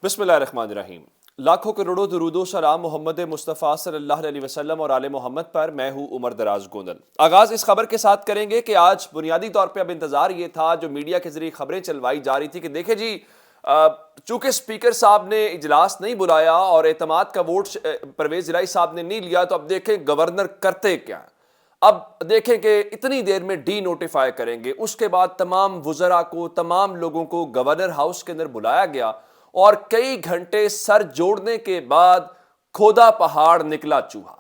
بسم اللہ الرحمن الرحیم۔ لاکھوں کروڑوں درود و سلام محمد مصطفیٰ صلی اللہ علیہ وسلم اور آل محمد پر۔ میں ہوں عمر دراز گوندل۔ آغاز اس خبر کے ساتھ کریں گے کہ آج بنیادی طور پہ اب انتظار یہ تھا، جو میڈیا کے ذریعے خبریں چلوائی جا رہی تھی کہ دیکھیں جی چونکہ اسپیکر صاحب نے اجلاس نہیں بلایا اور اعتماد کا ووٹ پرویز الہی صاحب نے نہیں لیا، تو اب دیکھیں گورنر کرتے کیا ہیں۔ اب دیکھیں کہ اتنی دیر میں ڈی نوٹیفائی کریں گے، اس کے بعد تمام وزراء کو، تمام لوگوں کو گورنر ہاؤس کے اندر بلایا گیا اور کئی گھنٹے سر جوڑنے کے بعد کھودا پہاڑ نکلا چوہا۔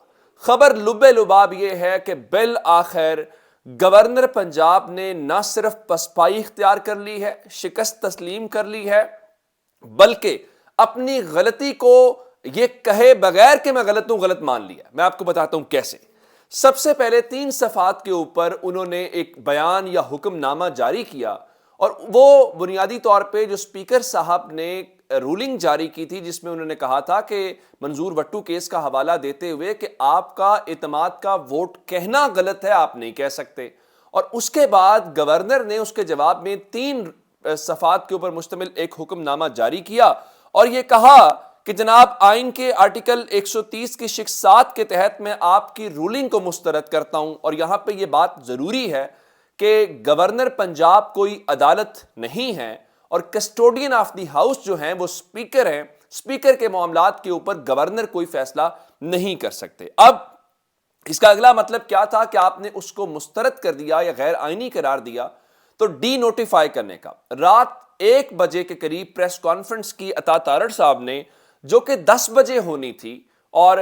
خبر لبے لباب یہ ہے کہ بالآخر گورنر پنجاب نے نہ صرف پسپائی اختیار کر لی ہے، شکست تسلیم کر لی ہے، بلکہ اپنی غلطی کو یہ کہے بغیر کہ میں غلط ہوں غلط مان لیا۔ میں آپ کو بتاتا ہوں کیسے۔ سب سے پہلے 3 صفحات کے اوپر انہوں نے ایک بیان یا حکم نامہ جاری کیا، اور وہ بنیادی طور پہ جو اسپیکر صاحب نے رولنگ جاری کی تھی، جس میں انہوں نے کہا تھا کہ منظور وٹو کیس کا حوالہ دیتے ہوئے کہ آپ کا اعتماد کا ووٹ کہنا غلط ہے، آپ نہیں کہہ سکتے۔ اور اس کے بعد گورنر نے اس کے جواب میں 3 صفحات کے اوپر مشتمل ایک حکم نامہ جاری کیا اور یہ کہا کہ جناب آئین کے آرٹیکل 130 کی شق 7 کے تحت میں آپ کی رولنگ کو مسترد کرتا ہوں۔ اور یہاں پہ یہ بات ضروری ہے کہ گورنر پنجاب کوئی عدالت نہیں ہے، اور کسٹوڈین آف دی ہاؤس جو ہیں وہ اسپیکر ہیں۔ اسپیکر کے معاملات کے اوپر گورنر کوئی فیصلہ نہیں کر سکتے۔ اب اس کا اگلا مطلب کیا تھا کہ آپ نے اس کو مسترد کر دیا یا غیر آئینی قرار دیا، تو ڈی نوٹیفائی کرنے کا رات 1 بجے کے قریب پریس کانفرنس کی عطا تارڑ صاحب نے، جو کہ 10 بجے ہونی تھی، اور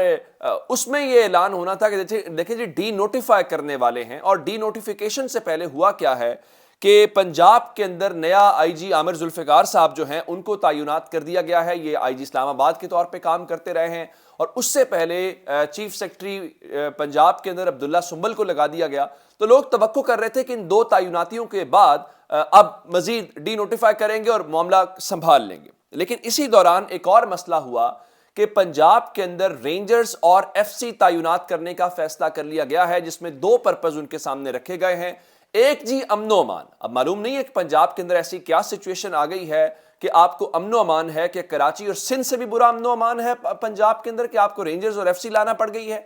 اس میں یہ اعلان ہونا تھا کہ دیکھیں جی ڈی نوٹیفائی کرنے والے ہیں۔ اور ڈی نوٹیفیکیشن سے پہلے ہوا کیا ہے کہ پنجاب کے اندر نیا آئی جی عامر ذوالفقار صاحب جو ہیں ان کو تعینات کر دیا گیا ہے۔ یہ آئی جی اسلام آباد کے طور پہ کام کرتے رہے ہیں، اور اس سے پہلے چیف سیکرٹری پنجاب کے اندر عبداللہ سنبل کو لگا دیا گیا۔ تو لوگ توقع کر رہے تھے کہ ان 2 تعیناتیوں کے بعد اب مزید ڈی نوٹیفائی کریں گے اور معاملہ سنبھال لیں گے۔ لیکن اسی دوران ایک اور مسئلہ ہوا کہ پنجاب کے اندر رینجرز اور ایف سی تعینات کرنے کا فیصلہ کر لیا گیا ہے، جس میں 2 پرپز ان کے سامنے رکھے گئے ہیں۔ ایک جی امن و امان۔ اب معلوم نہیں ہے کہ پنجاب کے اندر ایسی کیا سچویشن آ گئی ہے کہ آپ کو امن و امان ہے، کہ کراچی اور سندھ سے بھی برا امن و امان ہے پنجاب کے اندر کہ آپ کو رینجرز اور ایف سی لانا پڑ گئی ہے۔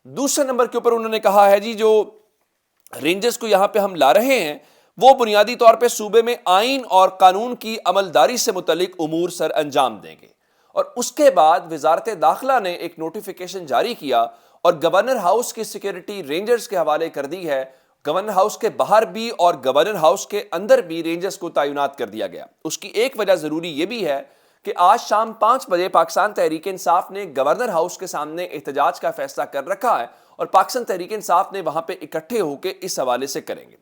دوسرے نمبر کے اوپر انہوں نے کہا ہے جی جو رینجرز کو یہاں پہ ہم لا رہے ہیں وہ بنیادی طور پہ صوبے میں آئین اور قانون کی عملداری سے متعلق امور سر انجام دیں گے۔ اور اس کے بعد وزارت داخلہ نے ایک نوٹیفیکیشن جاری کیا اور گورنر ہاؤس کی سیکیورٹی رینجرز کے حوالے کر دی ہے۔ گورنر ہاؤس کے باہر بھی اور گورنر ہاؤس کے اندر بھی رینجرز کو تعینات کر دیا گیا۔ اس کی ایک وجہ ضروری یہ بھی ہے کہ آج شام 5 بجے پاکستان تحریک انصاف نے گورنر ہاؤس کے سامنے احتجاج کا فیصلہ کر رکھا ہے، اور پاکستان تحریک انصاف نے وہاں پہ اکٹھے ہو کے اس حوالے سے کریں گے۔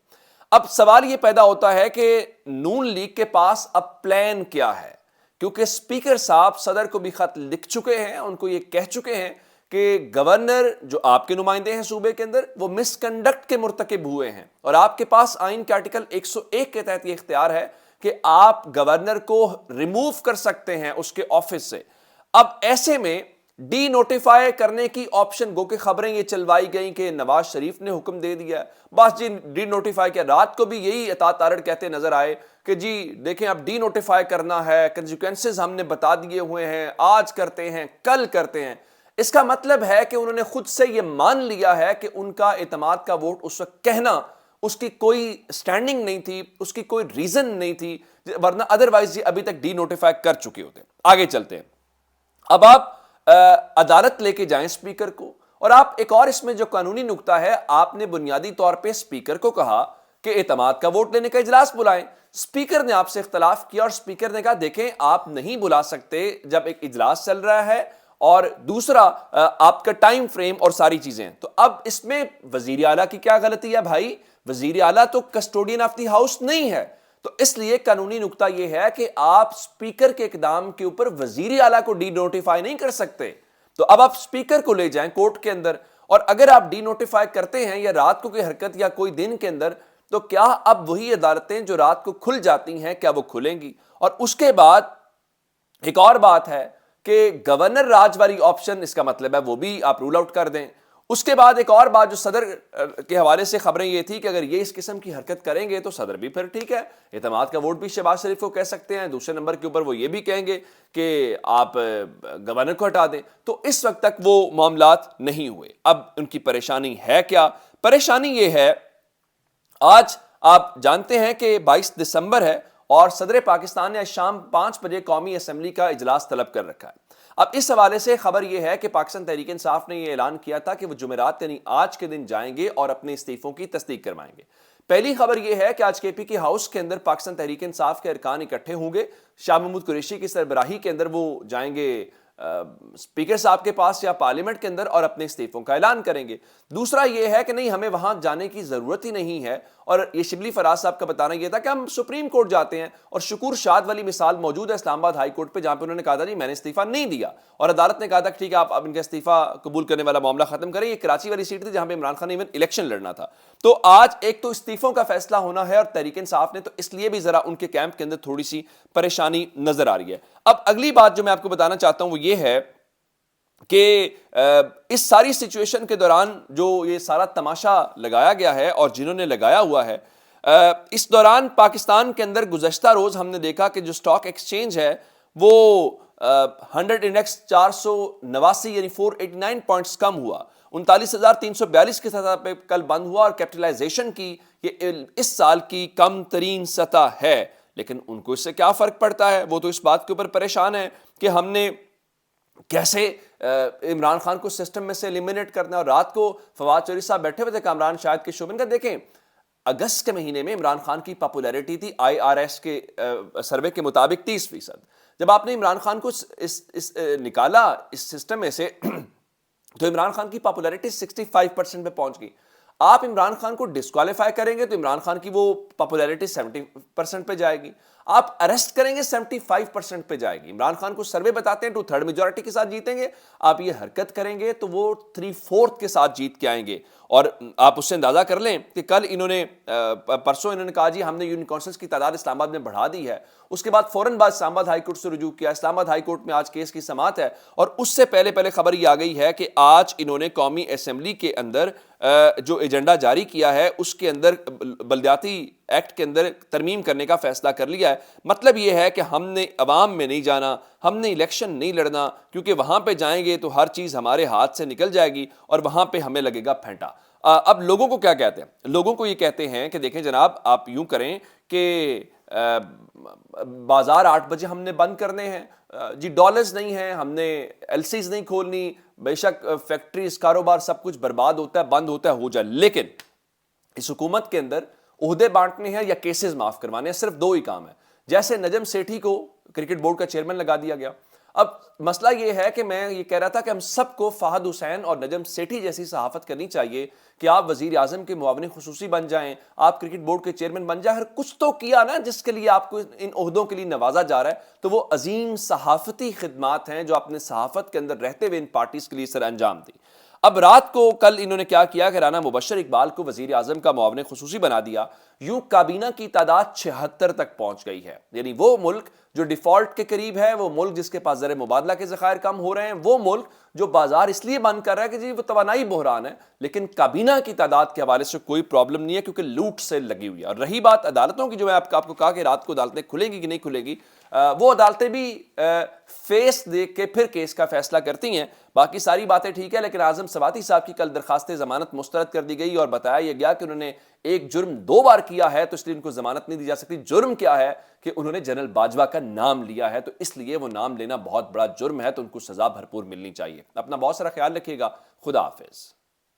اب سوال یہ پیدا ہوتا ہے کہ نون لیگ کے پاس اب پلان کیا ہے، کیونکہ اسپیکر صاحب صدر کو بھی خط لکھ چکے ہیں، ان کو یہ کہہ چکے ہیں کہ گورنر جو آپ کے نمائندے ہیں صوبے کے اندر وہ مس کنڈکٹ کے مرتکب ہوئے ہیں، اور آپ کے پاس آئین کے آرٹیکل 101 کے تحت یہ اختیار ہے کہ آپ گورنر کو ریموو کر سکتے ہیں اس کے آفس سے۔ اب ایسے میں ڈی نوٹیفائی کرنے کی آپشن، گو کہ خبریں یہ چلوائی گئیں کہ نواز شریف نے حکم دے دیا، بس جی ڈی نوٹیفائی کیا۔ رات کو بھی یہی عطا تارڑ کہتے نظر آئے کہ جی دیکھیں اب ڈی نوٹیفائی کرنا ہے، کنسیکوینسز ہم نے بتا دیے ہوئے ہیں، آج کرتے ہیں کل کرتے ہیں۔ اس کا مطلب ہے کہ انہوں نے خود سے یہ مان لیا ہے کہ ان کا اعتماد کا ووٹ اس وقت کہنا، اس کی کوئی سٹینڈنگ نہیں تھی، اس کی کوئی ریزن نہیں تھی، ورنہ ادروائز یہ ابھی تک ڈی نوٹیفائی کر چکے ہوتے۔ آگے چلتے ہیں۔ اب آپ عدالت لے کے جائیں اسپیکر کو، اور آپ ایک اور اس میں جو قانونی نکتہ ہے، آپ نے بنیادی طور پہ اسپیکر کو کہا کہ اعتماد کا ووٹ لینے کا اجلاس بلائیں۔ اسپیکر نے آپ سے اختلاف کیا، اور اسپیکر نے کہا دیکھیں آپ نہیں بلا سکتے جب ایک اجلاس چل رہا ہے، اور دوسرا آپ کا ٹائم فریم اور ساری چیزیں۔ تو اب اس میں وزیر اعلیٰ کی کیا غلطی ہے بھائی؟ وزیر اعلیٰ تو کسٹوڈین آف دی ہاؤس نہیں ہے، تو اس لیے قانونی نکتہ یہ ہے کہ آپ اسپیکر کے اقدام کے اوپر وزیر اعلیٰ کو ڈی نوٹیفائی نہیں کر سکتے۔ تو اب آپ اسپیکر کو لے جائیں کورٹ کے اندر، اور اگر آپ ڈی نوٹیفائی کرتے ہیں یا رات کو کوئی حرکت یا کوئی دن کے اندر، تو کیا اب وہی عدالتیں جو رات کو کھل جاتی ہیں کیا وہ کھلیں گی؟ اور اس کے بعد ایک اور بات ہے کہ گورنر راج والی آپشن، اس کا مطلب ہے وہ بھی آپ رول آؤٹ کر دیں۔ اس کے بعد ایک اور بات جو صدر کے حوالے سے خبریں یہ تھی کہ اگر یہ اس قسم کی حرکت کریں گے تو صدر بھی پھر ٹھیک ہے، اعتماد کا ووٹ بھی شہباز شریف کو کہہ سکتے ہیں، دوسرے نمبر کے اوپر وہ یہ بھی کہیں گے کہ آپ گورنر کو ہٹا دیں. تو اس وقت تک وہ معاملات نہیں ہوئے. اب ان کی پریشانی ہے کیا؟ پریشانی یہ ہے، آج آپ جانتے ہیں کہ 22 دسمبر ہے اور صدر پاکستان نے شام 5 بجے قومی اسمبلی کا اجلاس طلب کر رکھا ہے. اب اس حوالے سے خبر یہ ہے کہ پاکستان تحریک انصاف نے یہ اعلان کیا تھا کہ وہ جمعرات یعنی آج کے دن جائیں گے اور اپنے استعفوں کی تصدیق کروائیں گے. پہلی خبر یہ ہے کہ آج کے پی کے ہاؤس کے اندر پاکستان تحریک انصاف کے ارکان اکٹھے ہوں گے. شاہ محمود قریشی کی سربراہی کے اندر وہ جائیں گے اسپیکر صاحب کے پاس یا پارلیمنٹ کے اندر اور اپنے استعفوں کا اعلان کریں گے. دوسرا یہ ہے کہ نہیں، ہمیں وہاں جانے کی ضرورت ہی نہیں ہے، اور یہ شبلی فراز صاحب کا بتانا یہ تھا کہ ہم سپریم کورٹ جاتے ہیں، اور شکور شاد والی مثال موجود ہے اسلام آباد ہائی کورٹ پہ، جہاں پہ انہوں نے کہا تھا جی میں نے استعفیٰ نہیں دیا، اور عدالت نے کہا تھا کہ ٹھیک ہے آپ اب ان کا استعفیٰ قبول کرنے والا معاملہ ختم کریں. یہ کراچی والی سیٹ تھی جہاں پہ عمران خان نے الیکشن لڑنا تھا. تو آج ایک تو استعفوں کا فیصلہ ہونا ہے، اور تحریک انصاف نے تو اس لیے بھی ذرا ان کے کیمپ کے اندر تھوڑی سی پریشانی نظر آ رہی ہے. اب اگلی بات جو میں آپ کو بتانا چاہتا ہوں وہ یہ ہے کہ اس ساری سچویشن کے دوران جو یہ سارا تماشا لگایا گیا ہے اور جنہوں نے لگایا ہوا ہے، اس دوران پاکستان کے اندر گزشتہ روز ہم نے دیکھا کہ جو سٹاک ایکسچینج ہے وہ 100 انڈیکس 489 یعنی 489 پوائنٹس کم ہوا، 39,342 کی سطح پہ کل بند ہوا، اور کیپٹلائزیشن کی یہ اس سال کی کم ترین سطح ہے. لیکن ان کو اس سے کیا فرق پڑتا ہے؟ وہ تو اس بات کے اوپر پریشان ہے کہ ہم نے کیسے عمران خان کو سسٹم میں سے ایلیمینیٹ کرنا. اور رات کو فواد چوہدری صاحب بیٹھے ہوئے تھے کامران شاہد کے شوبن کا. دیکھیں اگست کے مہینے میں عمران خان کی پاپولیرٹی تھی آئی آر ایس کے سروے کے مطابق 30%. جب آپ نے عمران خان کو نکالا اس سسٹم میں سے تو عمران خان کی پاپولیرٹی 65% پہ پہنچ گئی. آپ عمران خان کو ڈسکوالیفائی کریں گے تو عمران خان کی وہ پاپولیرٹی 70% پہ جائے گی. آپ اریسٹ کریں گے 75% پہ جائے گی. عمران خان کو سروے بتاتے ہیں 2/3 میجورٹی کے ساتھ جیتیں گے. آپ یہ حرکت کریں گے تو وہ 3/4 کے ساتھ جیت کے آئیں گے. اور آپ اس سے اندازہ کر لیں کہ کل انہوں نے پرسوں انہوں نے کہا جی ہم نے یونین کونسلز کی تعداد اسلام آباد میں بڑھا دی ہے. اس کے بعد فوراً بعد اسلام آباد ہائی کورٹ سے رجوع کیا. اسلام آباد ہائی کورٹ میں آج کیس کی سماعت ہے، اور اس سے پہلے خبر یہ آ گئی ہے کہ آج انہوں نے قومی اسمبلی کے اندر جو ایجنڈا جاری کیا ہے اس کے اندر بلدیاتی ایکٹ کے اندر ترمیم کرنے کا فیصلہ کر لیا ہے. مطلب یہ ہے کہ ہم نے عوام میں نہیں جانا، ہم نے الیکشن نہیں لڑنا، کیونکہ وہاں پہ جائیں گے تو ہر چیز ہمارے ہاتھ سے نکل جائے گی اور وہاں پہ ہمیں لگے گا پھینٹا. اب لوگوں کو کیا کہتے ہیں؟ لوگوں کو یہ کہتے ہیں کہ دیکھیں جناب، آپ یوں کریں کہ بازار 8 بجے ہم نے بند کرنے ہیں، جی ڈالرز نہیں ہیں، ہم نے ایل سیز نہیں کھولنی، بے شک فیکٹریز کاروبار سب کچھ برباد ہوتا ہے، بند ہوتا ہے، ہو جائے. لیکن اس حکومت کے اندر عہدے بانٹنے ہیں یا کیسز معاف کروانے ہیں، صرف 2 ہی کام ہے. جیسے نجم سیٹھی کو کرکٹ بورڈ کا چیئرمین لگا دیا گیا. اب مسئلہ یہ ہے کہ میں یہ کہہ رہا تھا کہ ہم سب کو فہد حسین اور نجم سیٹھی جیسی صحافت کرنی چاہیے کہ آپ وزیر اعظم کے معاون خصوصی بن جائیں، آپ کرکٹ بورڈ کے چیئرمین بن جائیں. ہر کچھ تو کیا نا جس کے لیے آپ کو ان عہدوں کے لیے نوازا جا رہا ہے. تو وہ عظیم صحافتی خدمات ہیں جو اپنے صحافت کے اندر رہتے ہوئے ان پارٹیز کے لیے سر انجام دی. اب رات کو کل انہوں نے کیا کیا کہ رانا مبشر اقبال کو وزیر اعظم کا معاون خصوصی بنا دیا. یوں کابینہ کی تعداد 76 تک پہنچ گئی ہے. یعنی وہ ملک جو ڈیفالٹ کے قریب ہے، وہ ملک جس کے پاس زر مبادلہ کے ذخائر کم ہو رہے ہیں، وہ ملک جو بازار اس لیے بند کر رہا ہے کہ جی وہ توانائی بحران ہے، لیکن کابینہ کی تعداد کے حوالے سے کوئی پرابلم نہیں ہے کیونکہ لوٹ سے لگی ہوئی ہے. اور رہی بات عدالتوں کی، جو میں آپ کو کہا کہ رات کو عدالتیں کھلیں گی کہ نہیں کھلیں گی، وہ عدالتیں بھی فیس دیکھ کے پھر کیس کا فیصلہ کرتی ہیں. باقی ساری باتیں ٹھیک ہے، لیکن اعظم سواتی صاحب کی کل درخواست ضمانت مسترد کر دی گئی اور بتایا یہ گیا کہ انہوں نے ایک جرم 2 بار کیا ہے تو اس لیے ان کو ضمانت نہیں دی جا سکتی. جرم کیا ہے کہ انہوں نے جنرل باجوہ کا نام لیا ہے، تو اس لیے وہ نام لینا بہت بڑا جرم ہے، تو ان کو سزا بھرپور ملنی چاہیے. اپنا بہت سارا خیال رکھیے گا. خدا حافظ.